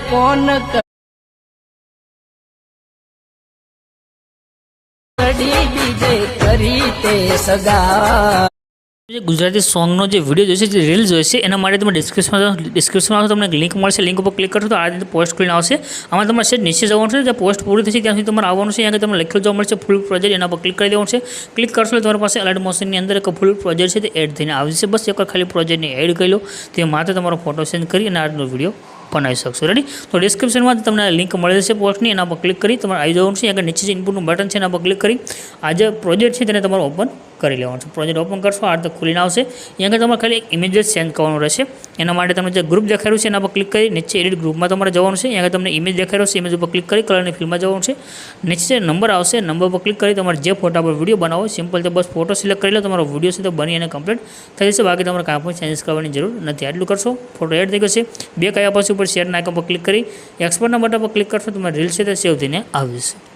કોણ કડી બીજે કરી તે સગા। ગુજરાતી સોંગનો જે વિડીયો જોઈશે, જે રીલ જોઈશે, એના માટે તમે ડિસ્ક્રિપ્શનમાં તમને લિંક મળશે। લિંક ઉપર ક્લિક કરશો તો આ રીતે પોસ્ટ કરીને આવશે। આમાં તમારે છે નીચે જવાનું છે, જ્યાં પોસ્ટ પૂરી થશે ત્યાં સુધી તમારે આવવાનું છે। અહીંયા તમને લખેલું જોવા મળશે ફૂલ પ્રોજેક્ટ, એના પર ક્લિક કરી દેવાનું છે। ક્લિક કરશો એટલે તમારી પાસે અલર્ટ મોશનની અંદર એક ફૂલ પ્રોજેક્ટ છે તે એડ થઈને આવી જશે। બસ એકવાર ખાલી પ્રોજેક્ટને એડ કરી લો, તે માત્ર તમારો ફોટો સેન્ડ કરી અને આજનો વિડીયો બનાવી શકશો। રેડી? તો ડિસ્ક્રિપ્શનમાં તમને લિંક મળી જશે પોસ્ટની, એના પર ક્લિક કરી તમારે આવી જવાનું છે। આગળ નીચે જે ઇનપુટનું બટન છે એના પર ક્લિક કરી આ જે પ્રોજેક્ટ છે તેને તમારે ઓપન કરી લેવાનું છે। પ્રોજેક્ટ ઓપન કરશો આ રીતે ખુલીને આવશે। અહીંયા આગળ તમારે ખાલી એક ઇમેજ જ સેન્ડ કરવાનું રહેશે। એના માટે તમે જે ગ્રુપ દેખાડ્યું છે એના પર ક્લિક કરી નીચે એડિટ ગ્રુપમાં તમારે જવાનું છે। અહીંયા તમને ઇમેજ દેખાડ્યો છે, ઇમેજ ઉપર ક્લિક કરી કલરની ફિલ્મમાં જવાનું છે। નીચે જે નંબર આવશે નંબર પર ક્લિક કરી તમારે જે ફોટા પર વિડીયો બનાવો સિમ્પલ તો બસ ફોટો સિલેક્ટ કરી લો, તમારો વિડીયો છે તો બની અને કમ્પ્લીટ થઈ જશે। બાકી તમારે કાંઈ પણ ચેન્જીસ કરવાની જરૂર નથી। આટલું કરશો ફોટો એડ થઈ જશે। બે કયા પછી ઉપર શેરના આઇકન પર ક્લિક કરી એક્સપોર્ટના બટન પર ક્લિક કરશો તમારી રીલ છે તે સેવ થઈને આવી જશે।